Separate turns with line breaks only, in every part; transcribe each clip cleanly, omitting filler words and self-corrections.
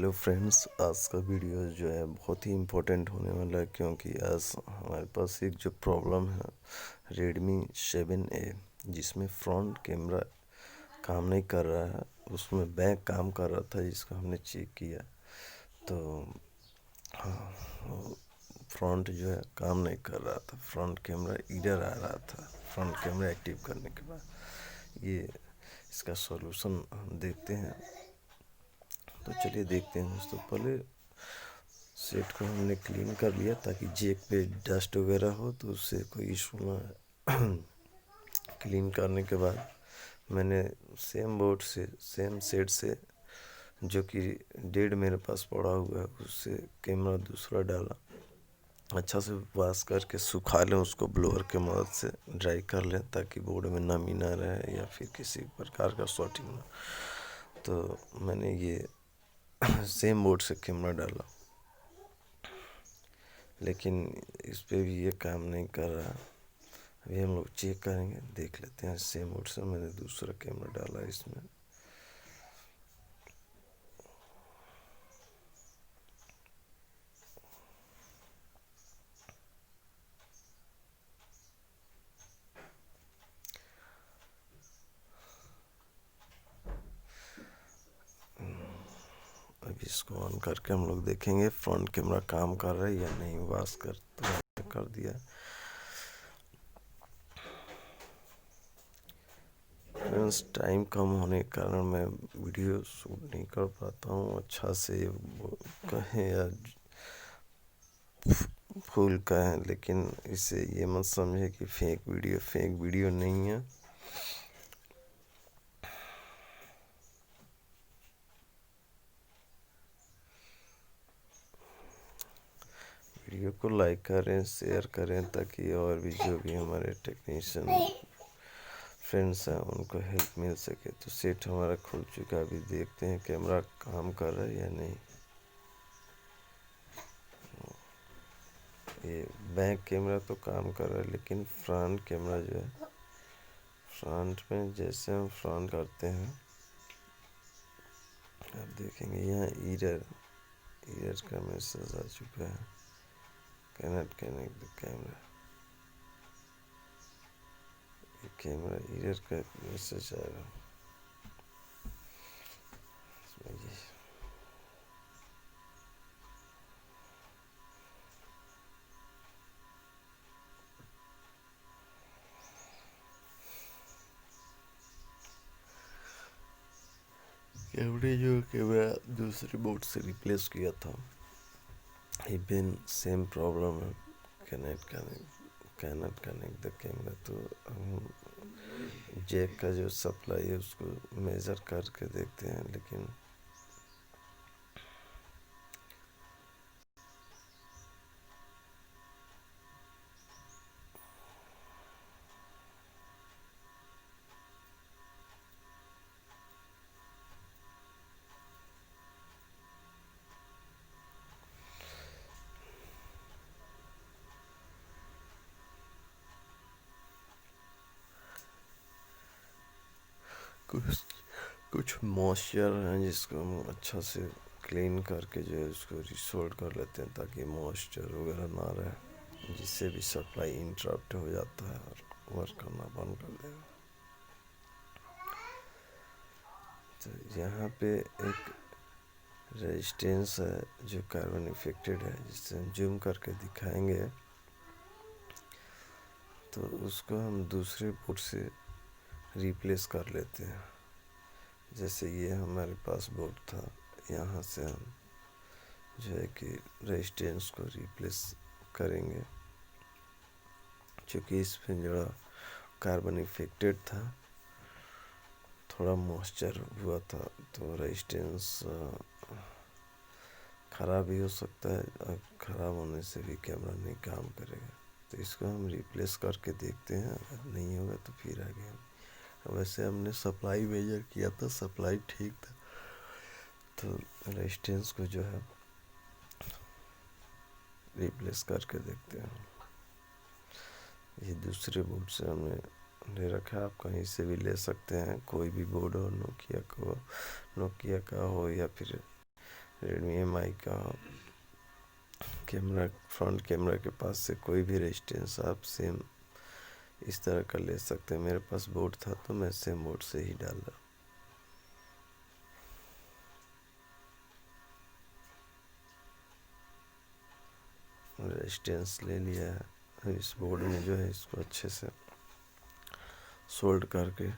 Hello friends, आज का video जो है बहुत ही इम्पोर्टेंट होने वाला है क्योंकि आज हमारे पास एक जो प्रॉब्लम है Redmi 7A जिसमें फ्रंट कैमरा काम नहीं कर रहा है, उसमें बैक काम कर रहा था जिसको हमने चेक किया तो हाँ, फ्रंट जो है काम नहीं कर रहा था। फ्रंट कैमरा एरर आ रहा था फ्रंट कैमरा एक्टिव करने के बाद। ये इसका सॉल्यूशन हम देखते हैं। तो चलिए देखते हैं दोस्तों। पहले सेट को हमने क्लीन कर लिया ताकि जैक पे डस्ट वगैरह हो तो उससे कोई इशू ना है। क्लीन करने के बाद मैंने सेम बोर्ड से सेम सेट से जो कि डेड मेरे पास पड़ा हुआ है उससे कैमरा दूसरा डाला। अच्छा से वॉश करके सुखा लें, उसको ब्लोअर के मदद से ड्राई कर लें ताकि बोर्ड में नमी ना रहे या फिर किसी प्रकार का शॉर्टिंग ना। तो मैंने ये सेम बोर्ड से कैमरा डाला, लेकिन इस पे भी ये काम नहीं कर रहा। अभी हम लोग चेक करेंगे, देख लेते हैं। सेम बोर्ड से मैंने दूसरा कैमरा डाला इसमें। अभी इसको ऑन करके हम लोग देखेंगे फ्रंट कैमरा काम कर रहा है या नहीं। वॉश कर दिया। फ्रेंड्स, टाइम कम होने के कारण मैं वीडियो शूट नहीं कर पाता हूँ अच्छा से, कहें या फुल कहें, लेकिन इसे ये मत समझे कि फेक वीडियो नहीं है। वीडियो को लाइक करें, शेयर करें ताकि और भी जो भी हमारे टेक्नीशियन फ्रेंड्स हैं उनको हेल्प मिल सके। तो सेट हमारा खुल चुका है। अभी देखते हैं कैमरा काम कर रहा है या नहीं। ये बैक कैमरा तो काम कर रहा है, लेकिन फ्रंट कैमरा जो है, फ्रंट में जैसे हम फ्रंट करते हैं आप देखेंगे यहाँ एरर का मैसेज आ चुका है। Cannot connect the camera. Camera error का मैसेज आएगा इसमें। ये कैमरा दूसरे बोर्ड से रिप्लेस किया था, इवन सेम प्रॉब्लम है। Cannot connect the camera. तो हम जैक का जो सप्लाई है उसको मेज़र करके देखते हैं, लेकिन कुछ कुछ मॉइस्चर हैं जिसको हम अच्छा से क्लीन करके जो है उसको रिसोल्व कर लेते हैं ताकि मॉइस्चर वगैरह ना रहे, जिससे भी सप्लाई इंटरप्ट हो जाता है और वर्क करना बंद कर देगा। तो यहाँ पे एक रेजिस्टेंस है जो कार्बन इफेक्टेड है, जिससे हम जूम करके दिखाएंगे। तो उसको हम दूसरे बोर्ड से रिप्लेस कर लेते हैं। जैसे ये हमारे पास बोर्ड था, यहाँ से हम जो है कि रेजिस्टेंस को रिप्लेस करेंगे। चूँकि इस पे जो कार्बन इफेक्टेड था, थोड़ा मॉइस्चर हुआ था, तो रेजिस्टेंस ख़राब भी हो सकता है और ख़राब होने से भी कैमरा नहीं काम करेगा। तो इसको हम रिप्लेस करके देखते हैं, अगर नहीं होगा तो फिर आगे हम वैसे हमने सप्लाई मेजर किया था, सप्लाई ठीक था। तो रेजिस्टेंस को जो है रिप्लेस करके देखते हैं। ये दूसरे बोर्ड से हमने ले रखा है, आप कहीं से भी ले सकते हैं, कोई भी बोर्ड हो, नोकिया का हो या फिर रेडमी MI का कैमरा, फ्रंट कैमरा के पास से कोई भी रेजिस्टेंस आप सेम इस तरह का ले सकते हैं। मेरे पास बोर्ड था तो मैं सेम बोर्ड से ही डाला। रेजिस्टेंस ले लिया है। इस बोर्ड में जो है इसको अच्छे से सोल्ड करके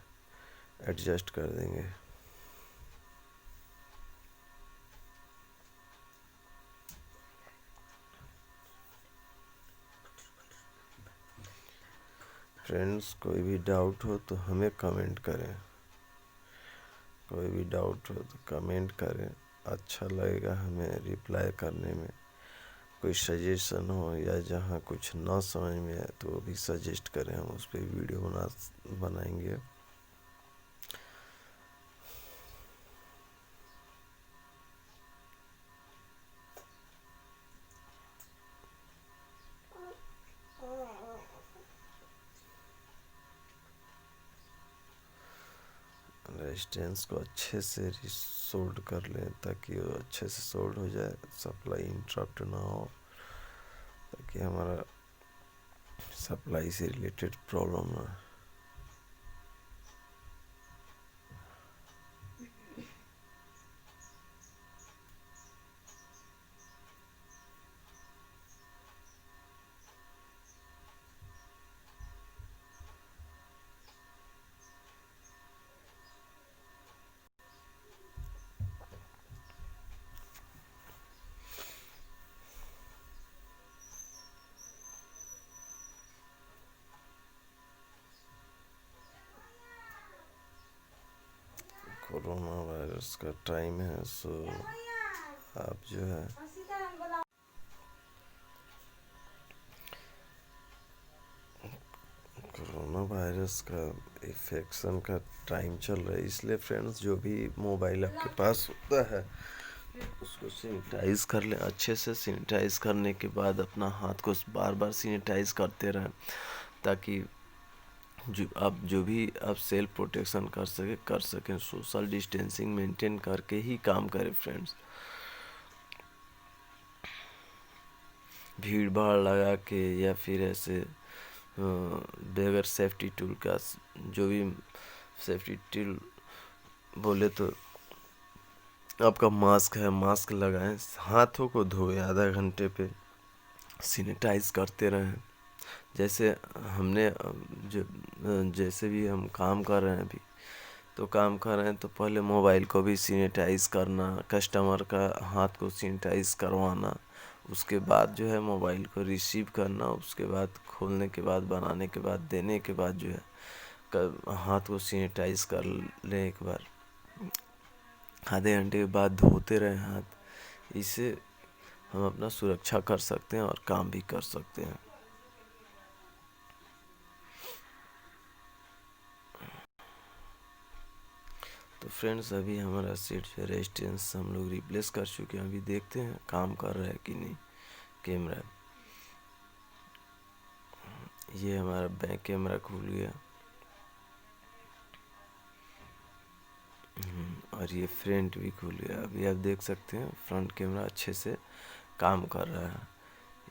एडजस्ट कर देंगे। फ्रेंड्स, कोई भी डाउट हो तो हमें कमेंट करें। कोई भी डाउट हो तो कमेंट करें, अच्छा लगेगा हमें रिप्लाई करने में। कोई सजेशन हो या जहाँ कुछ ना समझ में आए तो वो भी सजेस्ट करें, हम उस पर वीडियो बनाएंगे। रेजिस्टेंस को अच्छे से सोल्ड कर लें ताकि वो अच्छे से सोल्ड हो जाए, सप्लाई इंटरप्ट ना हो, ताकि हमारा सप्लाई से रिलेटेड प्रॉब्लम ना। कोरोना वायरस का टाइम है, सो आप जो है कोरोना वायरस का इन्फेक्शन का टाइम चल रहा है, इसलिए फ्रेंड्स जो भी मोबाइल आपके पास होता है उसको सैनिटाइज कर लें अच्छे से। सैनिटाइज करने के बाद अपना हाथ को बार बार सैनिटाइज करते रहें, ताकि जो भी आप सेल्फ प्रोटेक्शन कर सकें। सोशल डिस्टेंसिंग मेंटेन करके ही काम करें फ्रेंड्स। भीड़ भाड़ लगा के या फिर ऐसे बगैर सेफ्टी टूल का, जो भी सेफ्टी टूल बोले तो आपका मास्क है, मास्क लगाएं, हाथों को धोएं, आधा घंटे पे सैनिटाइज करते रहें। जैसे हमने जैसे भी हम काम कर रहे हैं अभी, तो काम कर रहे हैं तो पहले मोबाइल को भी सैनिटाइज करना, कस्टमर का हाथ को सैनिटाइज करवाना, उसके बाद जो है मोबाइल को रिसीव करना, उसके बाद खोलने के बाद, बनाने के बाद, देने के बाद जो है हाथ को सैनिटाइज कर लें एक बार। आधे घंटे के बाद धोते रहें हाथ। इससे हम अपना सुरक्षा कर सकते हैं और काम भी कर सकते हैं। तो फ्रेंड्स, अभी हमारा सेट जो रेजिस्टेंस हम लोग रिप्लेस कर चुके हैं। अभी देखते हैं काम कर रहा है कि नहीं कैमरा। ये हमारा बैक कैमरा खुल गया और ये फ्रंट भी खुल गया। अभी आप देख सकते हैं फ्रंट कैमरा अच्छे से काम कर रहा है।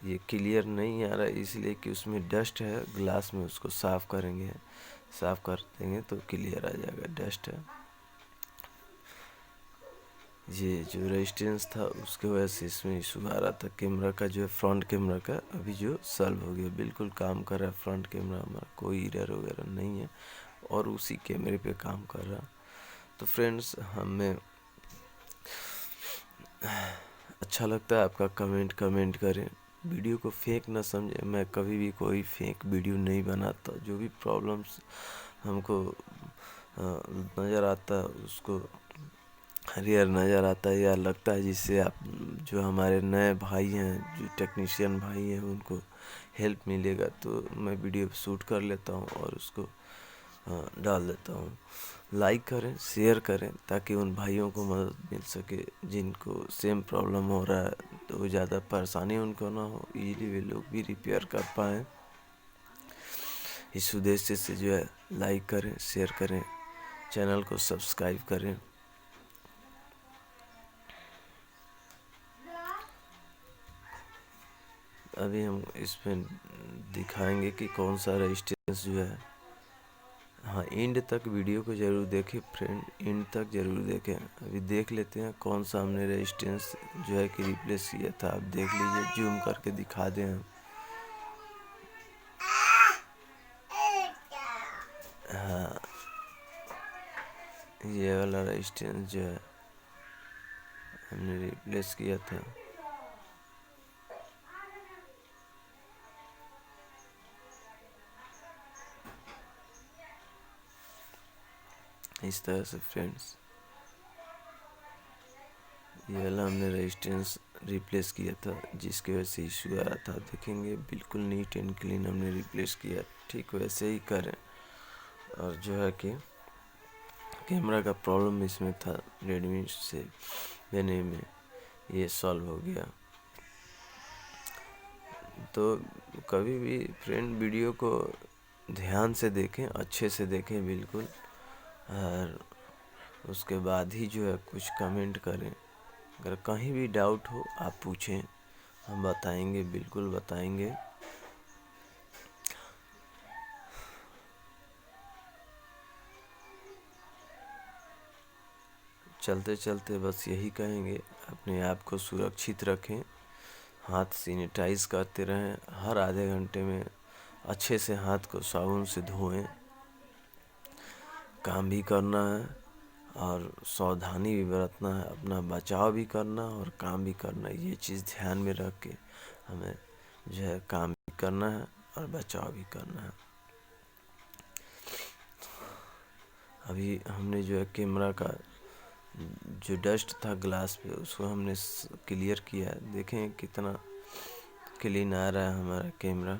ये क्लियर नहीं आ रहा है इसलिए कि उसमें डस्ट है ग्लास में, उसको साफ़ करेंगे, साफ़ कर देंगे तो क्लियर आ जाएगा। डस्ट है, ये जो रेजिस्टेंस था उसके वजह से इसमें इशू आ रहा था। कैमरा का जो है फ्रंट कैमरा का अभी जो सॉल्व हो गया, बिल्कुल काम कर रहा है फ्रंट कैमरा हमारा, कोई एरर वगैरह नहीं है और उसी कैमरे पे काम कर रहा। तो फ्रेंड्स, हमें अच्छा लगता है आपका कमेंट करें। वीडियो को फेक ना समझे, मैं कभी भी कोई फेक वीडियो नहीं बनाता। जो भी प्रॉब्लम्स हमको नज़र आता है उसको रियल नज़र आता है या लगता है, जिससे आप जो हमारे नए भाई हैं, जो टेक्नीशियन भाई हैं, उनको हेल्प मिलेगा, तो मैं वीडियो शूट कर लेता हूँ और उसको डाल देता हूँ। लाइक करें, शेयर करें, ताकि उन भाइयों को मदद मिल सके जिनको सेम प्रॉब्लम हो रहा है, तो ज़्यादा परेशानी उनको ना हो, इजीली वे लोग भी रिपेयर कर पाएँ। इस उद्देश्य से जो है लाइक करें, शेयर करें, चैनल को सब्सक्राइब करें। अभी हम इसमें दिखाएंगे कि कौन सा रेजिस्टेंस जो है। हाँ, एंड तक वीडियो को ज़रूर देखें फ्रेंड, एंड तक ज़रूर देखें। अभी देख लेते हैं कौन सा हमने रेजिस्टेंस जो है कि रिप्लेस किया था। आप देख लीजिए, जूम करके दिखा दें हम। हाँ, ये वाला रेजिस्टेंस जो है हमने रिप्लेस किया था। इस तरह से फ्रेंड्स, ये वाला हमने रेजिस्टेंस रिप्लेस किया था, जिसकी वजह से इशू आ रहा था। देखेंगे बिल्कुल नीट एंड क्लीन हमने रिप्लेस किया। ठीक वैसे ही करें। और जो है कि कैमरा का प्रॉब्लम इसमें था रेडमी से लेने में, ये सॉल्व हो गया। तो कभी भी फ्रेंड वीडियो को ध्यान से देखें, अच्छे से देखें बिल्कुल, और उसके बाद ही जो है कुछ कमेंट करें। अगर कहीं भी डाउट हो आप पूछें, हम बताएंगे, बिल्कुल बताएंगे। चलते चलते बस यही कहेंगे, अपने आप को सुरक्षित रखें, हाथ सैनिटाइज करते रहें, हर आधे घंटे में अच्छे से हाथ को साबुन से धोएं। काम भी करना है और सावधानी भी बरतना है, अपना बचाव भी करना और काम भी करना है। ये चीज़ ध्यान में रख के हमें जो है काम भी करना है और बचाव भी करना है। अभी हमने जो है कैमरा का जो डस्ट था ग्लास पे, उसको हमने क्लियर किया है। देखें कितना क्लीन आ रहा है हमारा कैमरा।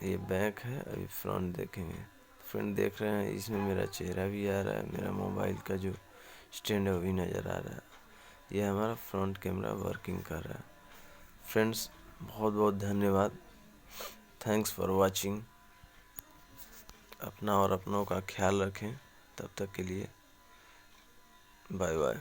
ये बैक है, अभी फ्रंट देखेंगे। फ्रंट देख रहे हैं, इसमें मेरा चेहरा भी आ रहा है, मेरा मोबाइल का जो स्टैंड है वो भी नज़र आ रहा है। ये हमारा फ्रंट कैमरा वर्किंग कर रहा है। फ्रेंड्स, बहुत बहुत धन्यवाद। Thanks for watching. अपना और अपनों का ख्याल रखें। तब तक के लिए बाय बाय।